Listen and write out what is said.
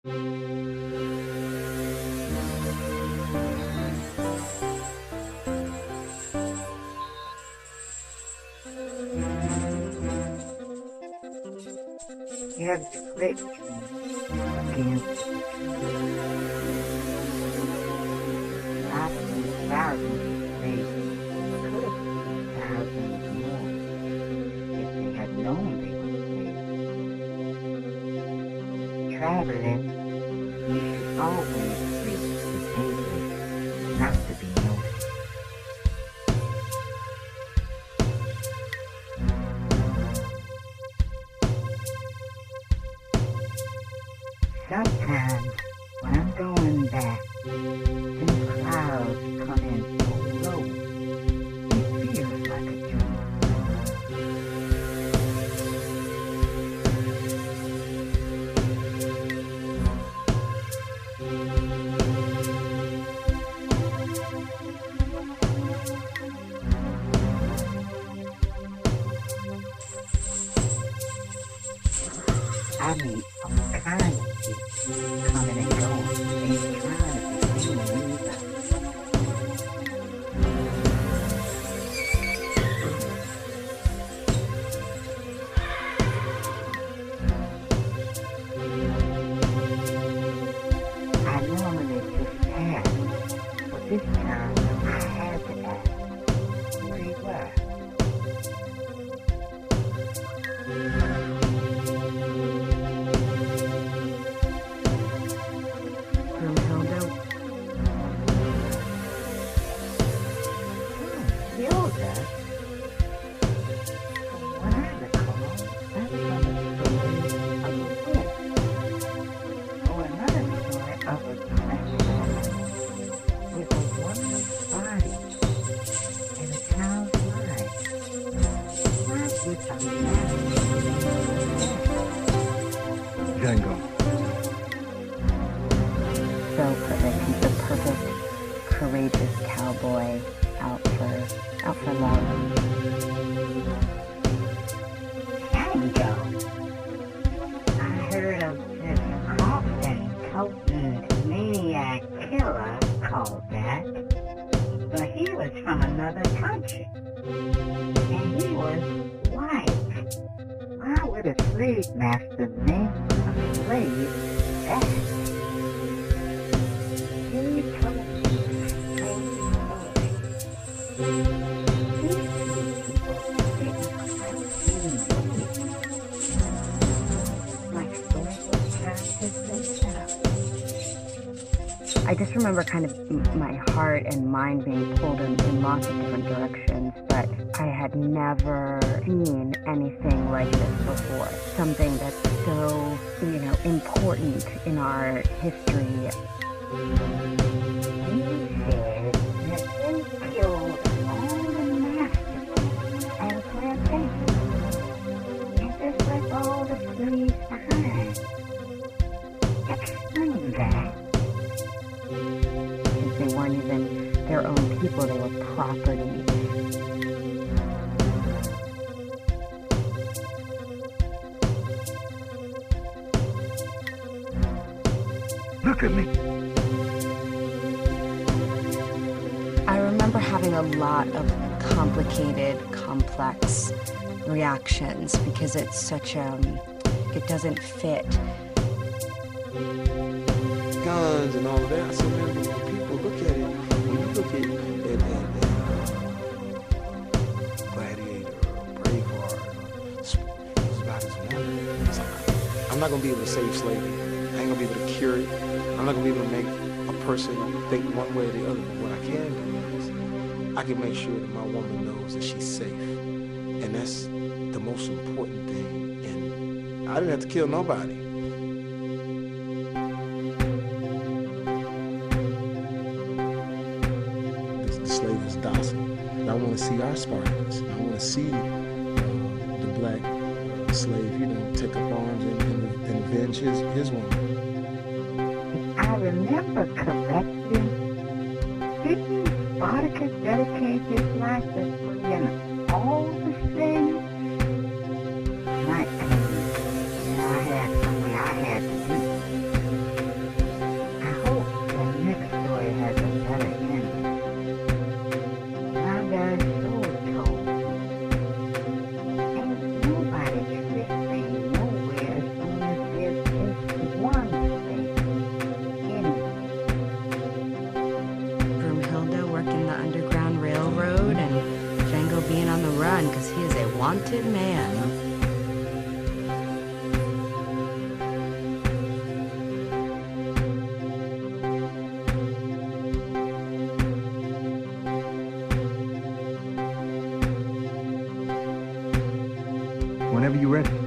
You have split against possibly thousands of slaves, could have been thousands more if they had known they were slaves. Traveling, you should always reach the dangerous, not to be noticed. Sometimes, when I'm going back, them clouds come in so low, it feels like a dream. I mean, all kinds of people coming and going, ain't trying to be seen either. I normally just ask, but this time I had to ask who they were. Brunhilde? Hilda? From what I recall, that's from the story of a witch, or another story of a princess with a woman's body and a child's mind. Why would a man do Django. So perfect. He's the perfect, courageous cowboy out for love. Django? I heard of this often-toting maniac killer called that, but he was from another country, and he was white. Why would a slave master name a slave that? He told me the same story. These people didn't quite seem like social characters themselves. I just remember kind of my heart and mind being pulled in lots of different directions, but I had never seen anything like this before. Something that's so, important in our history. He said that they killed all the masters and plantations and just left all the slaves behind. Explain that. Because they weren't even their own people, they were property. Look at me. I remember having a lot of complicated, complex reactions because it's such it doesn't fit. Guns and all of that. I said, man, when people look at it, when you look at Gladiator or Braveheart, it's about his woman. It's like, I'm not going to be able to save slavery. I ain't going to be able to cure it. I'm not going to be able to make a person think one way or the other. But what I can do is I can make sure that my woman knows that she's safe. And that's the most important thing. And I didn't have to kill nobody. The slave is docile. And I want to see our Spartans. I want to see the black slave, take up arms and avenge his woman. I remember correctly, didn't Spartacus dedicate his life to freeing all the slaves? I had somewhere I had to be. whenever you're ready.